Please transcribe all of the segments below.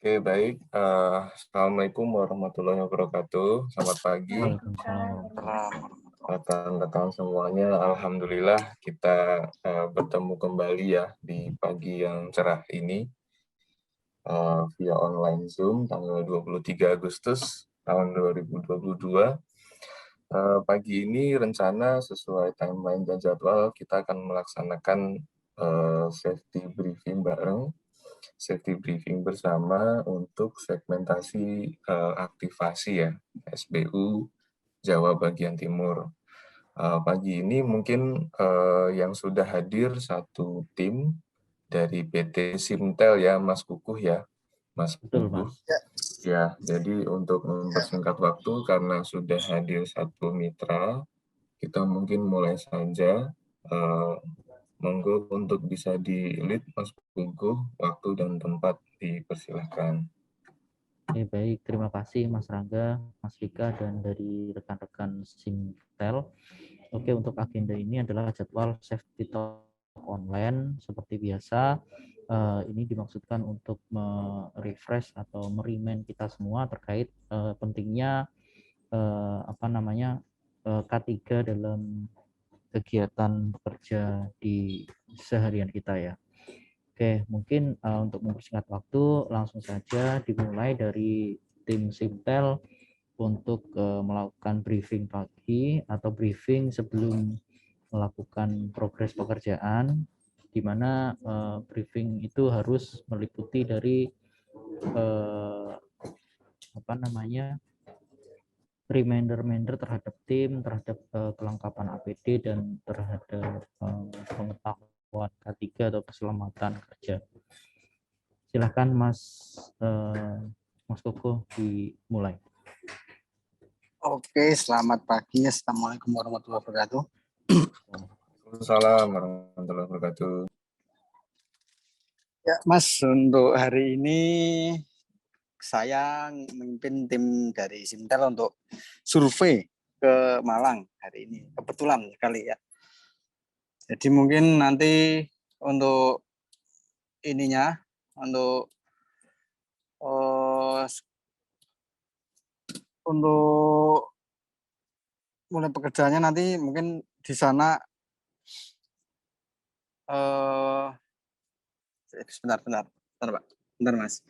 Oke, baik. Assalamualaikum warahmatullahi wabarakatuh. Selamat pagi, Waalaikumsalam. rekan-rekan semuanya. Alhamdulillah kita bertemu kembali ya di pagi yang cerah ini via online Zoom tanggal 23 Agustus tahun 2022. Pagi ini rencana sesuai timeline dan jadwal kita akan melaksanakan safety briefing bersama untuk segmentasi aktivasi ya SBU Jawa bagian timur. Pagi ini mungkin yang sudah hadir satu tim dari PT Simtel ya, Mas Kukuh ya, Mas Betul, Kukuh. Mas. Ya, jadi untuk mempersingkat waktu karena sudah hadir satu mitra, kita mungkin mulai saja. Monggo untuk bisa di-lead Mas Kukuh, waktu dan tempat dipersilahkan. Oke, baik. Terima kasih Mas Rangga, Mas Rika, dan dari rekan-rekan Simtel. Oke, untuk agenda ini adalah jadwal safety talk online seperti biasa. Ini dimaksudkan untuk refresh atau merimain kita semua terkait pentingnya K3 dalam kegiatan bekerja di seharian kita ya. Oke, mungkin untuk mempersingkat waktu langsung saja dimulai dari tim Simtel untuk melakukan briefing pagi atau briefing sebelum melakukan progres pekerjaan, di mana briefing itu harus meliputi dari reminder terhadap tim, terhadap kelengkapan APD dan terhadap pengetahuan K3 atau keselamatan kerja. Silahkan Mas Koko dimulai. Oke, selamat pagi. Assalamualaikum warahmatullahi wabarakatuh. Waalaikumsalam warahmatullahi wabarakatuh. Ya, Mas, untuk hari ini saya memimpin tim dari Simtel untuk survei ke Malang hari ini. Kebetulan sekali ya. Jadi mungkin nanti untuk ininya, untuk mulai pekerjaannya nanti mungkin di sana sebentar Pak. Bentar Mas.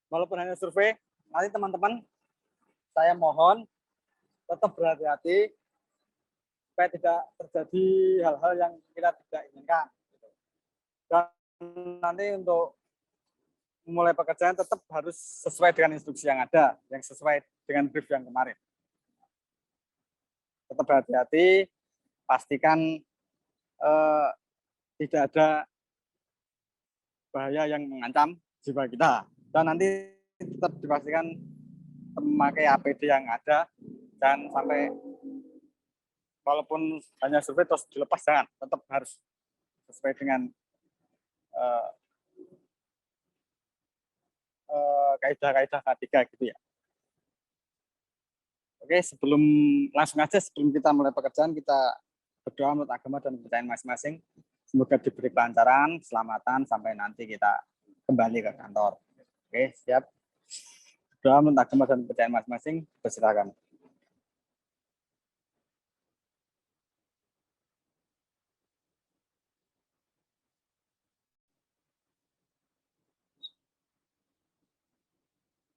Walaupun hanya survei, nanti teman-teman saya mohon tetap berhati-hati supaya tidak terjadi hal-hal yang kita tidak inginkan. Dan nanti untuk memulai pekerjaan tetap harus sesuai dengan instruksi yang ada, yang sesuai dengan brief yang kemarin. Tetap berhati-hati, pastikan tidak ada bahaya yang mengancam jiwa kita. Dan nanti tetap dipastikan memakai APD yang ada, dan sampai walaupun hanya survei terus dilepas, jangan, tetap harus sesuai dengan kaidah-kaidah K3 gitu ya. Oke, langsung aja sebelum kita mulai pekerjaan, kita berdoa menurut agama dan kepercayaan masing-masing. Semoga diberi kelancaran, keselamatan sampai nanti kita kembali ke kantor. Oke, siap. Doa menurut agama dan kepercayaan masing-masing, persilakan.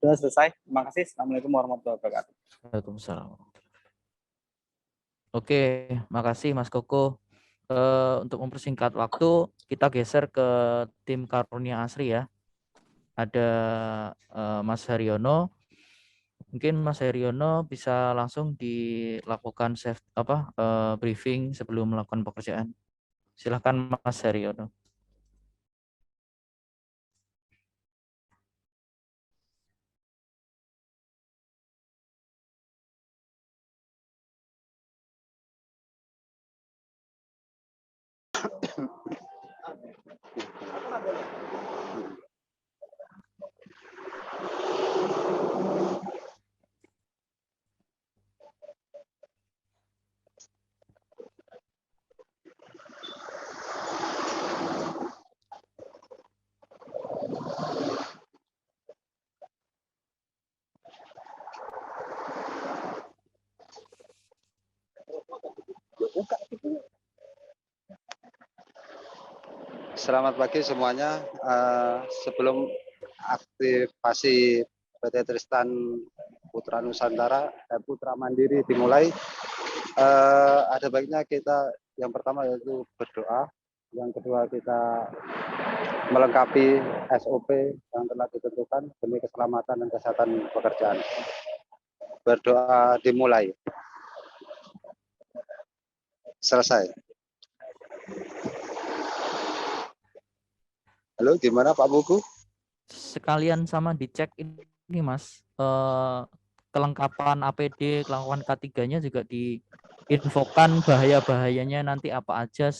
Sudah selesai. Terima kasih. Assalamualaikum warahmatullahi wabarakatuh. Waalaikumsalam. Oke, makasih Mas Koko. Untuk mempersingkat waktu, kita geser ke tim Karunia Asri ya. Ada Mas Haryono. Mungkin Mas Haryono bisa langsung dilakukan briefing sebelum melakukan pekerjaan. Silahkan Mas Haryono. Selamat pagi semuanya. Sebelum aktivasi PT Tristan Putra Nusantara, Putra Mandiri dimulai, ada baiknya kita yang pertama yaitu berdoa, yang kedua kita melengkapi SOP yang telah ditentukan demi keselamatan dan kesehatan pekerjaan. Berdoa dimulai. Selesai. Halo, gimana Pak Buku? Sekalian sama dicek ini Mas, kelengkapan APD, kelengkapan K3-nya juga diinfokan bahaya-bahayanya nanti apa aja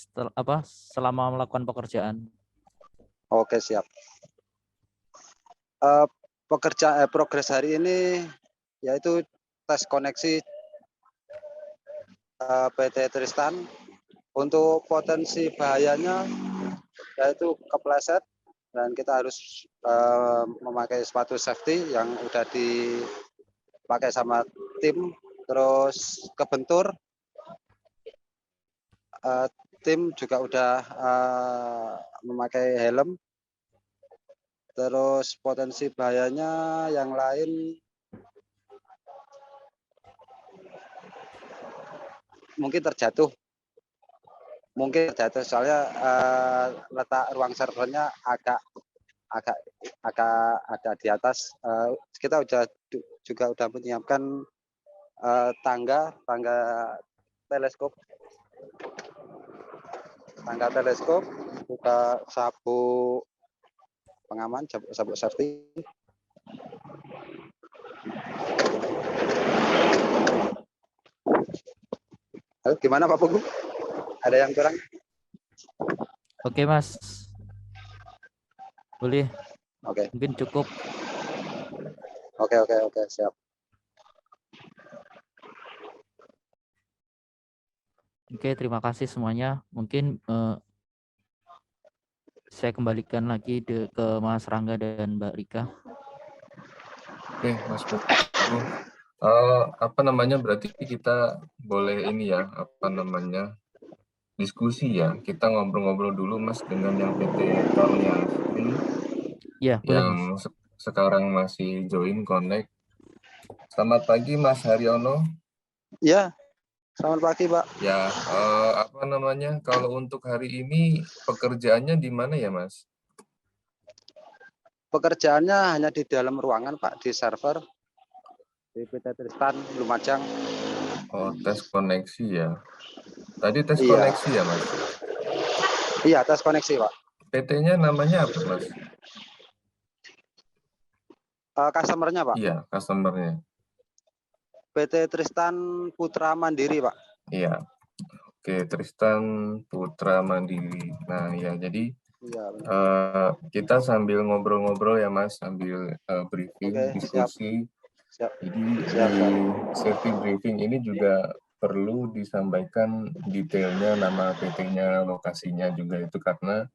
selama melakukan pekerjaan. Oke, siap. Progres hari ini yaitu tes koneksi PT Tristan. Untuk potensi bahayanya yaitu kepleset dan kita harus memakai sepatu safety yang udah dipakai sama tim, terus kebentur, tim juga udah memakai helm. Terus potensi bahayanya yang lain mungkin terjatuh soalnya letak ruang servernya agak ada di atas. Kita juga udah menyiapkan tangga teleskop, juga sabuk pengaman, sabuk safety. Halo, gimana Pak Pugu? Ada yang kurang? Oke Mas, boleh. Oke. Mungkin cukup. Oke, siap. Oke, terima kasih semuanya. Mungkin saya kembalikan lagi ke Mas Rangga dan Mbak Rika. Oke, Mas Pugu. Berarti kita boleh ini ya, diskusi ya. Kita ngobrol-ngobrol dulu Mas dengan yang PT Karunia Asri Ya, boleh yang Mas. sekarang masih join connect. Selamat pagi Mas Haryono. Ya, selamat pagi Pak. Ya, kalau untuk hari ini pekerjaannya di mana ya Mas? Pekerjaannya hanya di dalam ruangan Pak, di server di PT Tristan Lumajang. Oh, tes koneksi ya. Tadi tes Iya. koneksi ya Mas? Iya, tes koneksi Pak. PT-nya namanya apa Mas? Customer-nya Pak? Iya, customer-nya. PT Tristan Putra Mandiri Pak. Iya. Oke, Tristan Putra Mandiri. Nah ya, jadi kita sambil ngobrol-ngobrol ya Mas, sambil briefing, diskusi. Siap. Jadi di safety briefing ini juga perlu disampaikan detailnya, nama PT-nya, lokasinya juga itu karena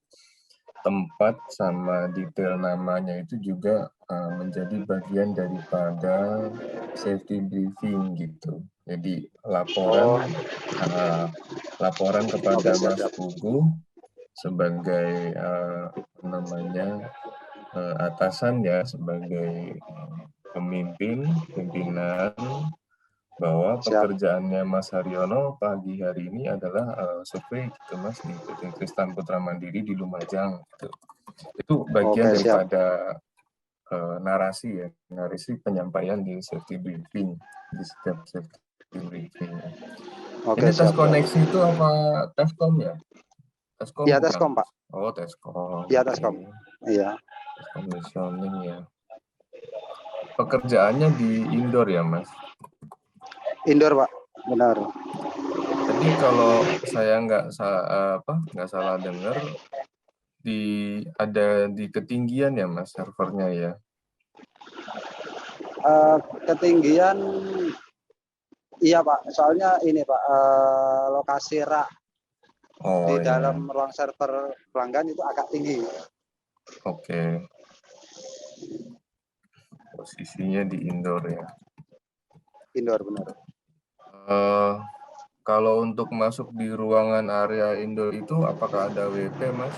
tempat sama detail namanya itu juga menjadi bagian daripada safety briefing gitu. Jadi laporan kepada Mas Pugu sebagai atasan ya, sebagai pimpinan bahwa Siap. pekerjaannya Mas Haryono pagi hari ini adalah survei gitu Mas di PT Tristan Putra Mandiri di Lumajang gitu. Itu bagian Oke, siap. daripada narasi penyampaian di safety briefing di setiap safety briefing. Oke, Ini tes siap. koneksi itu apa teskom ya? Teskom Iya, bukan? teskom, Pak. Oh, teskom. Iya, Oke. teskom. Iya. Commissioning ya. Pekerjaannya di indoor ya, Mas? Indoor, Pak. Benar. Tadi kalau saya nggak salah dengar ada di ketinggian ya, Mas, servernya ya? Ketinggian, iya Pak. Soalnya ini Pak, lokasi rak di Oh ya, dalam ruang server pelanggan itu agak tinggi. oke. Posisinya di indoor ya. Indoor, benar. Kalau untuk masuk di ruangan area indoor itu apakah ada WP, Mas?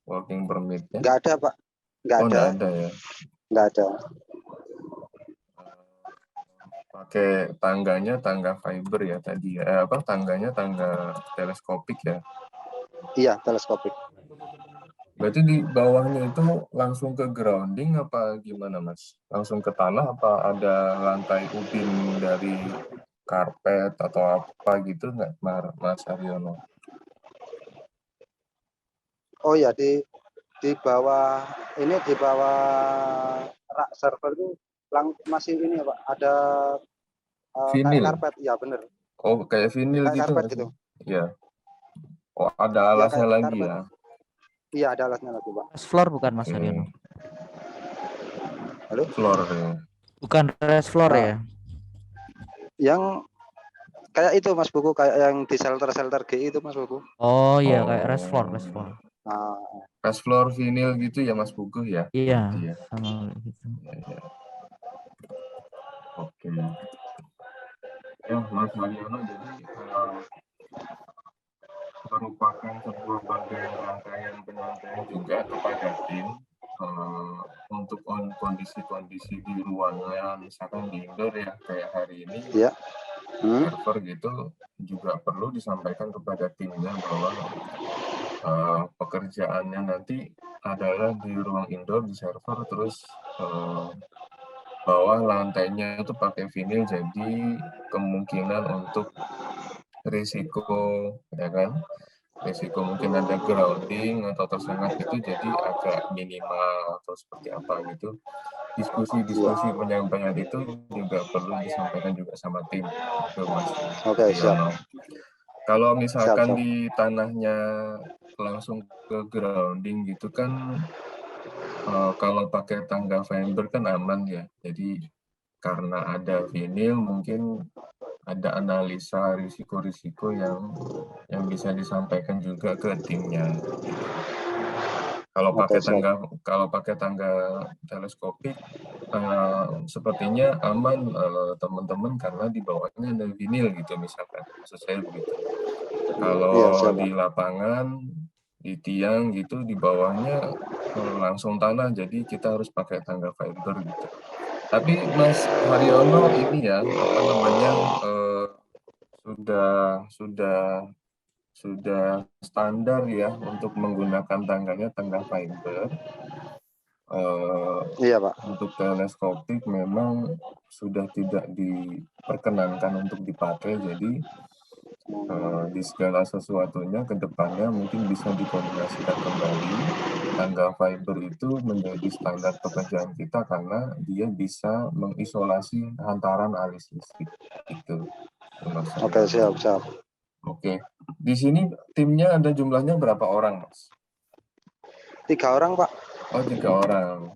Working permit-nya? Nggak ada Pak. Nggak Oh, ada. nggak ada ya? Nggak ada. Pakai tangga fiber ya tadi ya? Tangganya tangga teleskopik ya? Iya, teleskopik. Berarti di bawahnya itu langsung ke grounding apa gimana, Mas? Langsung ke tanah apa ada lantai ubin dari karpet atau apa gitu nggak, Mas Haryono? Oh ya, di bawah ini, di bawah rak server itu masih ini ya Pak, ada kayak Vinil? karpet. Iya, benar. Oh, kayak vinil Kayak gitu karpet nggak sih? gitu. Ya. Oh, ada Iya, alasnya kayak lagi karpet. ya? Iya, ada alasnya lagi Pak. Rest floor bukan Mas Oke. Haryono? Halo? Floor ya? Bukan rest floor Nah, ya? yang kayak itu Mas Buku, kayak yang di shelter GI itu Mas Buku. Oh iya, kayak rest floor. Nah, Rest floor vinil gitu ya, Mas Buku ya? Iya, Berarti ya? sama gitu. Ya. Oke. Ya, Mas Haryono, jadi merupakan sebuah bagian rangkaian penyampaian juga kepada tim untuk kondisi-kondisi di ruangan, misalkan di indoor ya, kayak hari ini iya. server gitu, juga perlu disampaikan kepada timnya bahwa pekerjaannya nanti adalah di ruang indoor di server, terus bawah lantainya itu pakai vinil, jadi kemungkinan untuk risiko ya kan, risiko mungkin ada grounding atau tersengat itu jadi agak minimal atau seperti apa gitu. Diskusi-diskusi penyampaian itu juga perlu disampaikan juga sama tim itu, Mas Oke, siap. Haryono. Kalau misalkan Siap. di tanahnya langsung ke grounding gitu kan, kalau pakai tangga fiber kan aman ya. Jadi karena ada vinil mungkin ada analisa risiko-risiko yang bisa disampaikan juga ke timnya. Gitu. Oke, siap. Kalau pakai tangga teleskopik sepertinya aman teman-teman karena di bawahnya ada vinil gitu misalkan. Maksud saya begitu. Iya, Kalau siap Pak. di lapangan di tiang gitu di bawahnya langsung tanah, jadi kita harus pakai tangga fiber gitu. Tapi Mas Haryono ini ya apa namanya sudah standar ya untuk menggunakan tangga fiber. Iya Pak. Untuk teleskopik memang sudah tidak diperkenankan untuk dipakai, jadi di segala sesuatunya ke depannya mungkin bisa dikoordinasikan kembali. Tangga fiber itu menjadi standar pekerjaan kita karena dia bisa mengisolasi hantaran arus listrik. Itu. Oke, siap. Oke. Di sini timnya ada jumlahnya berapa orang, Mas? 3 orang Pak. Oh, 3 orang.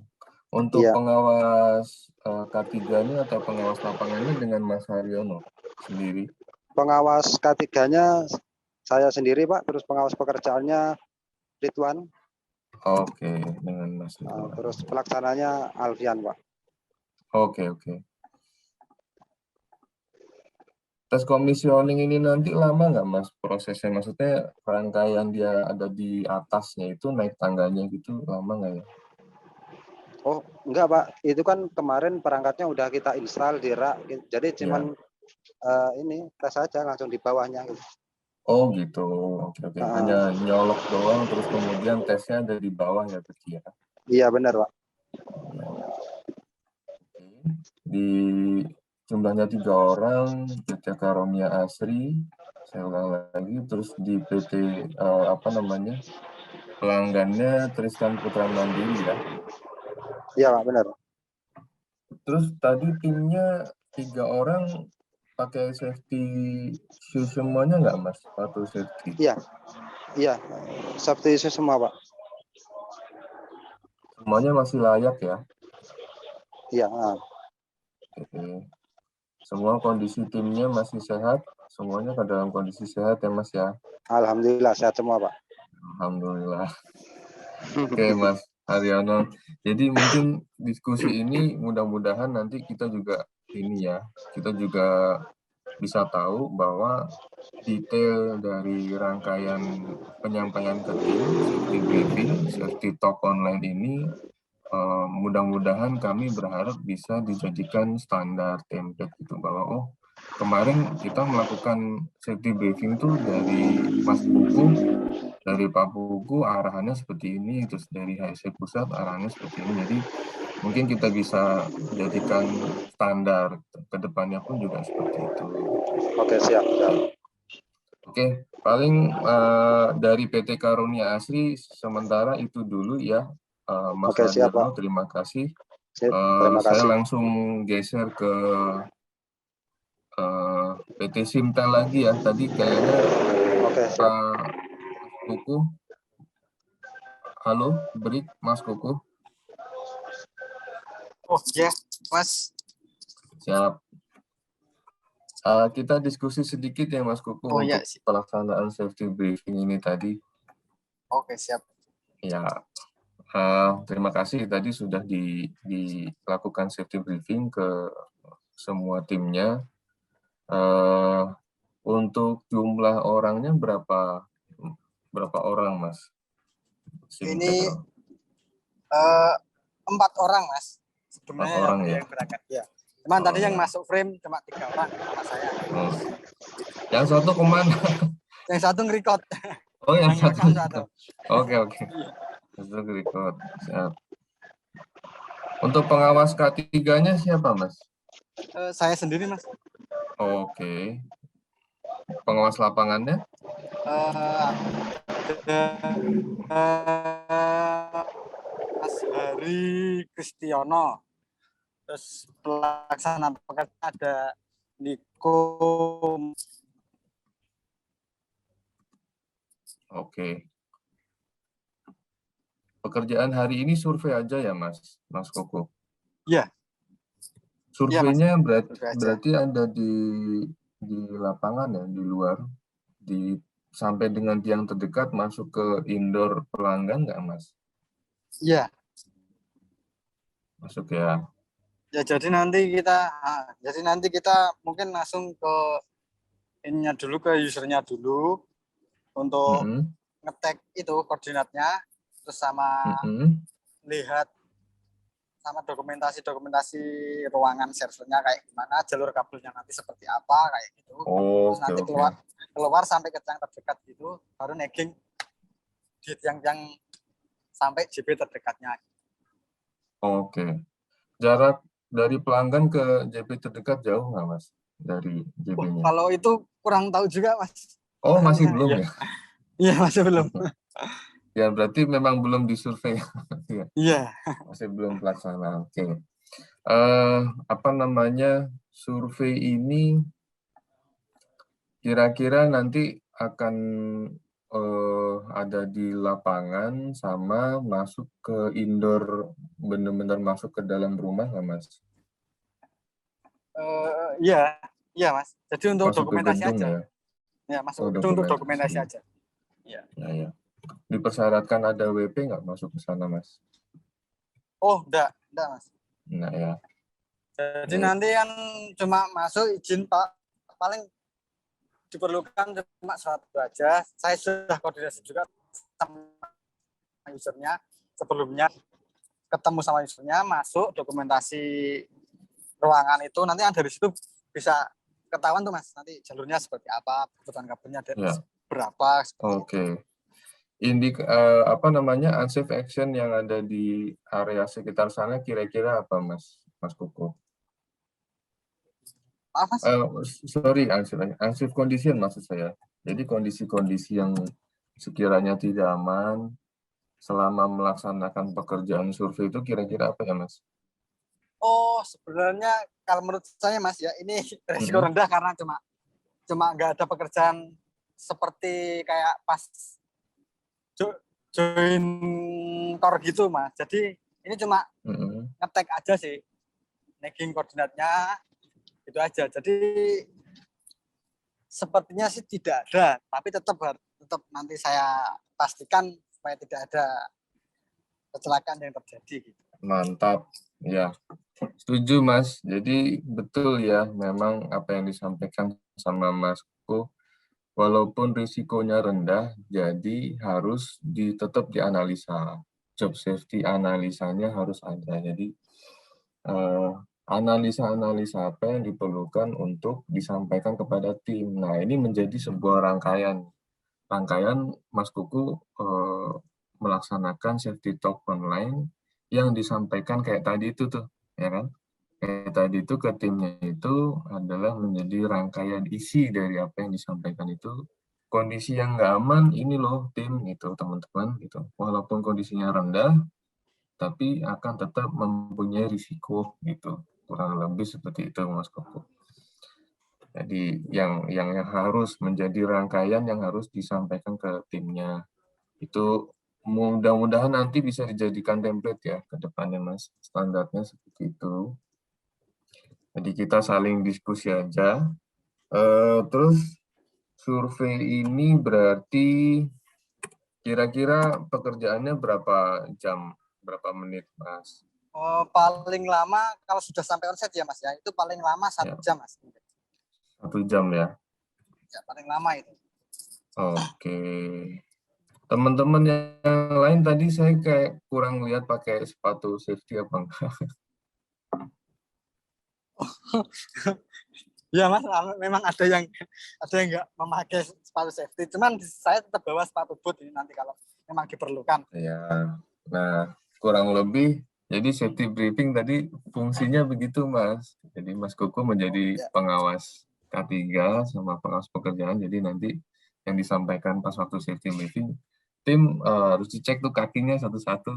Untuk Iya. pengawas K3-nya atau pengawas lapangannya dengan Mas Haryono sendiri? Pengawas K3-nya saya sendiri Pak, terus pengawas pekerjaannya Ridwan. Oke, dengan Mas Ridwan. Terus pelaksananya Alfian Pak. Oke. Tes komisioning ini nanti lama nggak Mas prosesnya? Maksudnya rangkaian dia ada di atasnya itu naik tangganya gitu lama nggak ya? Oh, enggak Pak, itu kan kemarin perangkatnya udah kita install di rak, jadi cuman ini tes aja langsung di bawahnya. Gitu. Oh gitu, oke oke. Hanya Ah, nyolok doang, terus kemudian tesnya ada di bawah ya berarti ya. iya benar Pak. Ya, ya. Di jumlahnya 3 orang, PT Karomia Asri, saya ulang lagi, terus di PT apa namanya, pelanggannya Tristan Putra Mandiri ya. Iya Pak, benar. Terus tadi timnya 3 orang pakai safety shoes semuanya nggak Mas? Sepatu safety. Iya, iya, safety shoes semua Pak. Semuanya masih layak ya. Iya, Oke. Semua kondisi timnya masih sehat, semuanya ke dalam kondisi sehat ya Mas ya. alhamdulillah sehat semua Pak. Alhamdulillah. Oke Mas Haryono. Jadi mungkin diskusi ini mudah-mudahan nanti kita juga ini ya, kita juga bisa tahu bahwa detail dari rangkaian penyampaian ke tim, safety briefing, safety talk online ini mudah-mudahan kami berharap bisa dijadikan standar template gitu bahwa oh kemarin kita melakukan safety briefing tuh dari Mas Pugu, dari Pak Pugu arahannya seperti ini, terus dari HSC Pusat arahannya seperti ini. Jadi mungkin kita bisa jadikan standar ke depannya pun juga seperti itu. Oke, siap, siap. Oke, paling dari PT Karunia Asri sementara itu dulu ya, Mas Oke, siap Haryono. Pak. Terima kasih. Sip, terima Saya kasih. langsung geser ke PT Simtel lagi ya. Tadi kayaknya Oke, siap. Mas Kuku. Halo, Brik, Mas Kuku. Oh ya, Mas. Siap. Kita diskusi sedikit ya Mas Kuku Oh ya, untuk pelaksanaan safety briefing ini tadi. oke siap. Ya, terima kasih tadi sudah dilakukan safety briefing ke semua timnya. Untuk jumlah orangnya berapa orang Mas? Ini Simtel. 4 orang Mas. 4 Sebenarnya orang ya. yang berangkat ya. Cuman tadi yang ya. masuk frame cuma 3 orang sama saya. Oh. Yang satu kemana? Yang satu ngerekod. Oh yang satu. rekam satu. Oke. Satu record. Siap. Untuk pengawas K3-nya siapa Mas? Saya sendiri Mas. Oke. Pengawas lapangannya? Mas Hari Kristiono. Terus pelaksana pekerja ada Niko. Oke. Pekerjaan hari ini survei aja ya Mas Koko? Iya. Surveinya Survei aja. berarti ada di lapangan ya, di luar, sampai dengan tiang terdekat masuk ke indoor pelanggan nggak Mas? Iya. Masuk ya. Ya jadi nanti kita mungkin langsung ke ininya dulu, ke usernya dulu untuk ngetek itu koordinatnya, terus sama lihat sama dokumentasi ruangan servernya kayak gimana, jalur kabelnya nanti seperti apa kayak gitu. Terus nanti keluar sampai ke tiang terdekat gitu, baru negging di tiang-tiang sampai JP terdekatnya. Oke. Jarak dari pelanggan ke JP terdekat jauh nggak Mas? Dari JP-nya? Kalau itu kurang tahu juga Mas. Oh masih belum ya? Iya masih belum. Ya berarti memang belum disurvei. Iya. Masih belum pelaksana. Oke. Apa namanya, survei ini kira-kira nanti akan ada di lapangan sama masuk ke indoor, benar-benar masuk ke dalam rumah nggak Mas? Iya Mas. Jadi untuk masuk dokumentasi ke gedung, aja. Ya, ya masuk untuk dokumentasi aja. Iya. Ya. Dipersyaratkan ada WP nggak masuk ke sana Mas? Oh enggak Mas. Nah ya. Jadi nanti kan cuma masuk izin Pak, paling diperlukan cuma surat aja. Saya sudah koordinasi juga sama usernya sebelumnya. ketemu sama usernya, masuk dokumentasi ruangan itu, nanti dari situ bisa ketahuan tuh Mas, nanti jalurnya seperti apa, kebutuhan kabelnya Ya, berapa, seperti itu. oke. Apa namanya, unsafe action yang ada di area sekitar sana kira-kira apa, Mas Kuku? Maaf Mas, Sorry, unsafe condition maksud saya. Jadi kondisi-kondisi yang sekiranya tidak aman selama melaksanakan pekerjaan survei itu kira-kira apa ya, Mas? oh sebenarnya kalau menurut saya Mas ya, ini resiko rendah karena cuma nggak ada pekerjaan seperti kayak pas join core gitu Mas. Jadi ini cuma ngetek aja sih, nagging koordinatnya itu aja. Jadi sepertinya sih tidak ada, tapi tetap nanti saya pastikan supaya tidak ada kecelakaan yang terjadi. Gitu. Mantap, ya. Setuju Mas. Jadi betul ya, memang apa yang disampaikan sama Masku, walaupun risikonya rendah, jadi harus tetap dianalisa. Job safety analisanya harus ada. Jadi analisa-analisa apa yang diperlukan untuk disampaikan kepada tim. Nah, ini menjadi sebuah rangkaian Mas Kuku melaksanakan safety talk online yang disampaikan kayak tadi itu tuh, ya kan? Kayak tadi itu ke timnya itu adalah menjadi rangkaian isi dari apa yang disampaikan itu. Kondisi yang nggak aman ini loh tim gitu teman-teman gitu. Walaupun kondisinya rendah, tapi akan tetap mempunyai risiko gitu. Kurang lebih seperti itu Mas Koko. Jadi yang harus menjadi rangkaian yang harus disampaikan ke timnya. Itu mudah-mudahan nanti bisa dijadikan template ya ke depannya Mas. Standarnya seperti itu. Jadi kita saling diskusi aja. Terus survei ini berarti kira-kira pekerjaannya berapa jam, berapa menit Mas? Paling lama kalau sudah sampai onset ya Mas ya, itu paling lama 1 jam Mas. 1 jam ya? Ya paling lama itu. Oke. Teman-teman yang lain tadi saya kayak kurang lihat pakai sepatu safety apa enggak. Ya Mas, memang ada yang nggak memakai sepatu safety. Cuman saya tetap bawa sepatu boot ini nanti kalau memang diperlukan. Ya, nah kurang lebih jadi safety briefing tadi fungsinya begitu Mas. Jadi Mas Koko menjadi pengawas K3 sama pengawas pekerjaan. Jadi nanti yang disampaikan pas waktu safety briefing, tim harus dicek tuh kakinya satu-satu.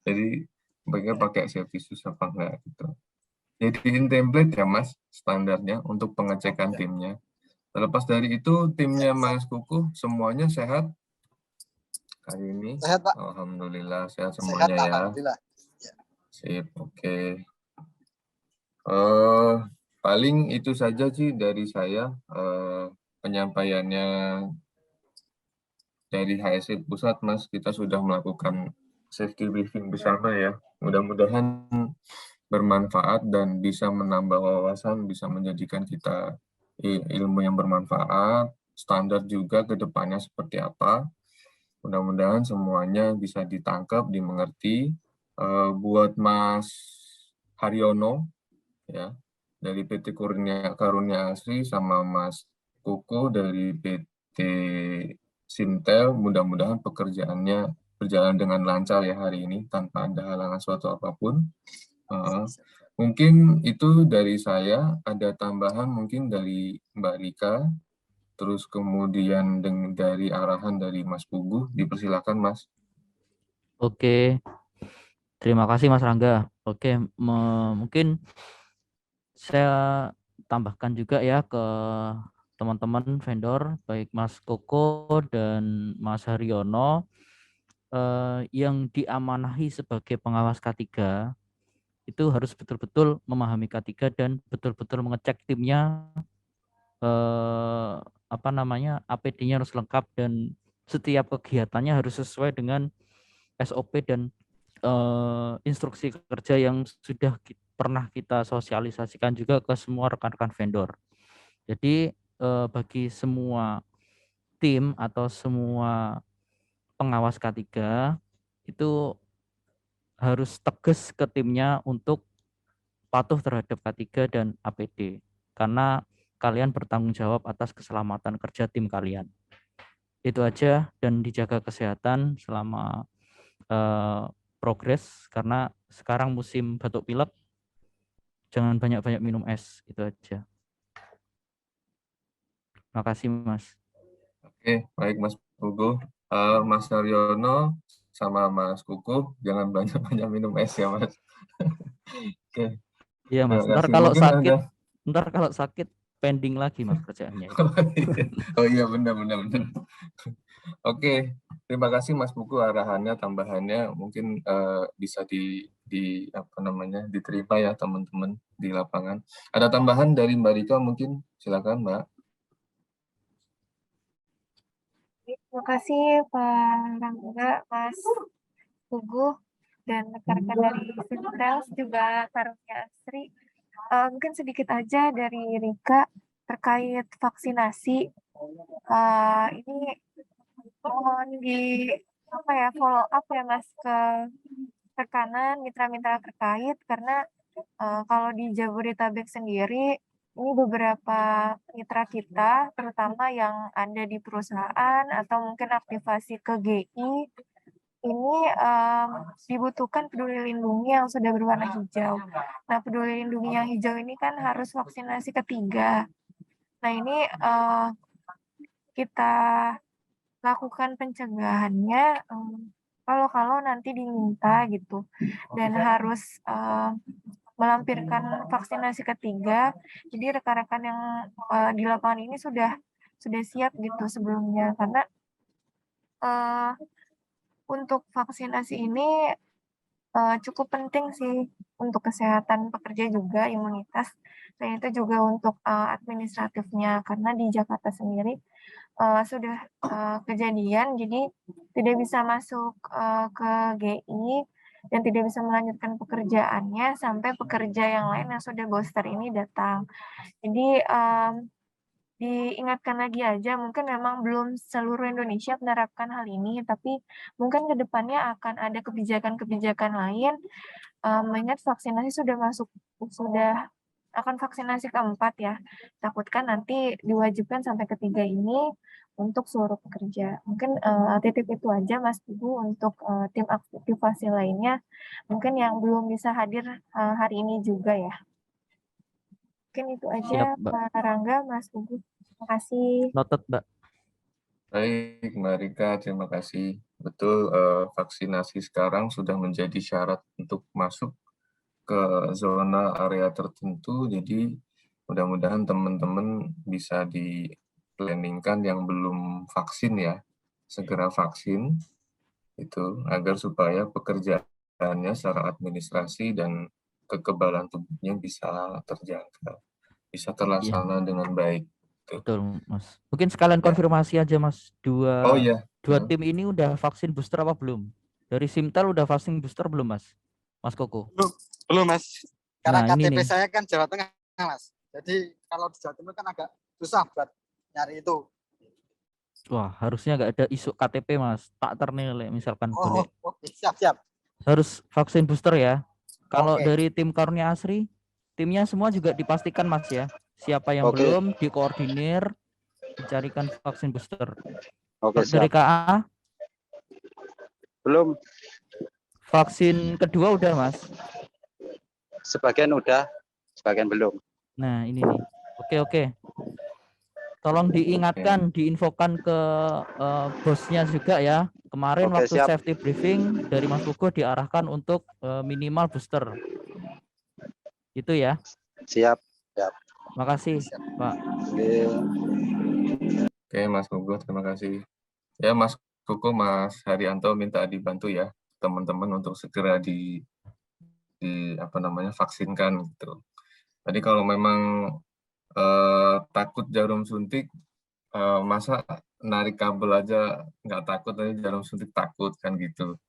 Jadi mereka pakai safety shoes apa enggak gitu. Jadiin template ya Mas, standarnya untuk pengecekan timnya. Terlepas dari itu, timnya Mas Kuku semuanya sehat hari ini? Sehat Pak. Alhamdulillah sehat semuanya sehat, ya. Alhamdulillah. Sip, oke. Paling itu saja sih dari saya penyampaiannya dari HSI Pusat Mas. Kita sudah melakukan safety briefing bersama ya. Mudah-mudahan bermanfaat dan bisa menambah wawasan, bisa menjadikan kita ilmu yang bermanfaat, standar juga ke depannya seperti apa. Mudah-mudahan semuanya bisa ditangkap, dimengerti. Buat Mas Haryono, ya, dari PT Karunia Asri, sama Mas Kuku dari PT Sintel, mudah-mudahan pekerjaannya berjalan dengan lancar ya hari ini, tanpa ada halangan suatu apapun. Mungkin itu dari saya, ada tambahan mungkin dari Mbak Rika, terus kemudian dari arahan dari Mas Pugu, dipersilakan Mas. Oke, terima kasih Mas Rangga. Oke, mungkin saya tambahkan juga ya ke teman-teman vendor, baik Mas Koko dan Mas Haryono, yang diamanahi sebagai pengawas K3 itu harus betul-betul memahami K3 dan betul-betul mengecek timnya, APD-nya harus lengkap dan setiap kegiatannya harus sesuai dengan SOP dan instruksi kerja yang sudah pernah kita sosialisasikan juga ke semua rekan-rekan vendor. Jadi bagi semua tim atau semua pengawas K3 itu harus tegas ke timnya untuk patuh terhadap K3 dan APD. Karena kalian bertanggung jawab atas keselamatan kerja tim kalian. Itu aja, dan dijaga kesehatan selama progres, karena sekarang musim batuk pilek, jangan banyak-banyak minum es, itu aja. Makasih Mas. Oke, baik Mas Pugu. Mas Naryono sama Mas Kuku, jangan banyak-banyak minum es ya Mas. Oke, Iya Mas, terima kasih. Mungkin ada. ntar kalau sakit pending lagi Mas kerjaannya. Oh iya, benar. Oke, terima kasih Mas Pugu arahannya, tambahannya mungkin bisa diterima ya teman-teman di lapangan. Ada tambahan dari Mbak Rika mungkin, silakan Mbak. Terima kasih Pak Rangga, Mas Pugu, dan rekan-rekan dari Sintels, juga Karunia Asri. Mungkin sedikit aja dari Rika terkait vaksinasi. Ini mohon follow up ya Mas ke rekanan mitra-mitra terkait, karena kalau di Jabodetabek sendiri ini beberapa mitra kita, terutama yang ada di perusahaan atau mungkin aktivasi ke GI, ini dibutuhkan peduli lindungi yang sudah berwarna hijau. Nah, peduli lindungi yang hijau ini kan harus vaksinasi ketiga. Nah, ini kita lakukan pencegahannya kalau nanti diminta gitu, dan harus melampirkan vaksinasi ketiga. Jadi rekan-rekan yang di lapangan ini sudah siap gitu sebelumnya, karena untuk vaksinasi ini cukup penting sih untuk kesehatan pekerja juga, imunitas, dan itu juga untuk administratifnya, karena di Jakarta sendiri sudah kejadian, jadi tidak bisa masuk ke GI dan tidak bisa melanjutkan pekerjaannya sampai pekerja yang lain yang sudah booster ini datang. Jadi diingatkan lagi aja, mungkin memang belum seluruh Indonesia menerapkan hal ini, tapi mungkin ke depannya akan ada kebijakan-kebijakan lain, mengingat vaksinasi sudah akan vaksinasi keempat ya. Takutkan nanti diwajibkan sampai ketiga ini untuk seluruh pekerja. Mungkin titip itu aja Mas Ibu untuk tim aktivasi lainnya, mungkin yang belum bisa hadir hari ini juga ya. Mungkin itu aja. Siap, Mbak. Pak Rangga, Mas Ibu. Terima kasih. Noted, Mbak. Baik, Mbak Rika, terima kasih. Betul, vaksinasi sekarang sudah menjadi syarat untuk masuk ke zona area tertentu, jadi mudah-mudahan teman-teman bisa di-planningkan yang belum vaksin ya, segera vaksin, itu agar supaya pekerjaannya secara administrasi dan kekebalan tubuhnya bisa terjaga, bisa terlaksana dengan baik. Betul, Mas. Mungkin sekalian konfirmasi aja, Mas. Oh iya. Dua tim ini udah vaksin booster apa belum? Dari Simtel udah vaksin booster belum, Mas? Mas Koko? Belum Mas. Karena Nah, ini KTP nih. saya kan Jawa Tengah Mas. Jadi kalau di Jawa Timur kan agak susah buat nyari itu. Wah, harusnya nggak ada isu KTP, Mas. Tak ternilai misalkan boleh. Oke, siap. Harus vaksin booster ya. Kalau Oke. dari tim Karunia Asri, timnya semua juga dipastikan, Mas ya. Siapa yang Oke. belum dikoordinir, dicarikan vaksin booster. Oke, Dari siap. KA, Belum, vaksin kedua udah, Mas. sebagian udah, sebagian belum. Nah, ini nih. Oke. Tolong diingatkan, diinfokan ke bosnya juga ya. Kemarin Oke, waktu siap. safety briefing dari Mas Pugo diarahkan untuk minimal booster. Itu ya. Siap. Makasih, Pak. Oke, Mas Pugo, terima kasih. Ya, Mas Kuku, Mas Haryanto minta dibantu ya teman-teman untuk segera vaksinkan gitu. Jadi kalau memang takut jarum suntik, masa narik kabel aja nggak takut, tapi jarum suntik takut kan gitu.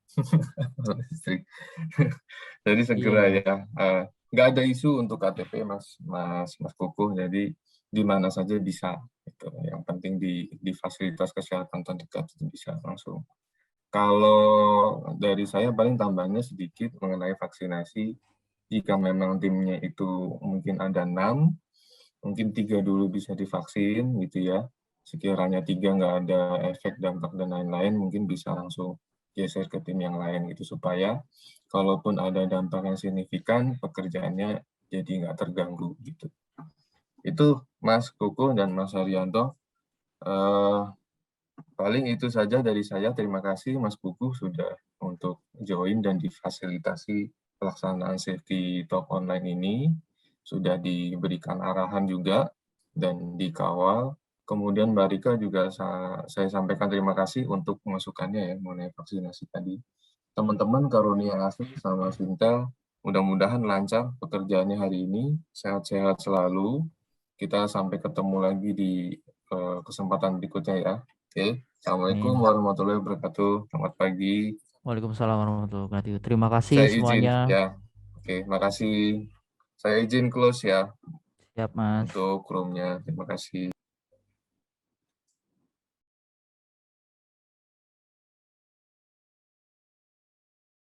Jadi segera ya, nggak ada isu untuk KTP Mas Kuku, jadi di mana saja bisa. Gitu. Yang penting di fasilitas kesehatan terdekat itu bisa langsung Kalau dari saya paling tambahnya sedikit mengenai vaksinasi. Jika memang timnya itu mungkin ada 6, mungkin 3 dulu bisa divaksin gitu ya. Sekiranya 3 nggak ada efek, dampak, dan lain-lain, mungkin bisa langsung geser ke tim yang lain gitu, supaya kalaupun ada dampak yang signifikan, pekerjaannya jadi nggak terganggu gitu. Itu Mas Kuku dan Mas Haryanto. Paling itu saja dari saya. Terima kasih Mas Kuku sudah untuk join dan difasilitasi pelaksanaan safety talk online ini. Sudah diberikan arahan juga dan dikawal. Kemudian Mbak Rika juga saya sampaikan terima kasih untuk masukannya ya mengenai vaksinasi tadi. Teman-teman Karunia Asih sama Sintel, mudah-mudahan lancar pekerjaannya hari ini, sehat-sehat selalu. Kita sampai ketemu lagi di kesempatan berikutnya ya. Oke, Assalamualaikum warahmatullahi wabarakatuh. Selamat pagi. Waalaikumsalam warahmatullahi wabarakatuh. Terima kasih Saya izin semuanya. ya. Oke, makasih. Saya izin close ya. Siap, Mas. Untuk roomnya. Terima kasih.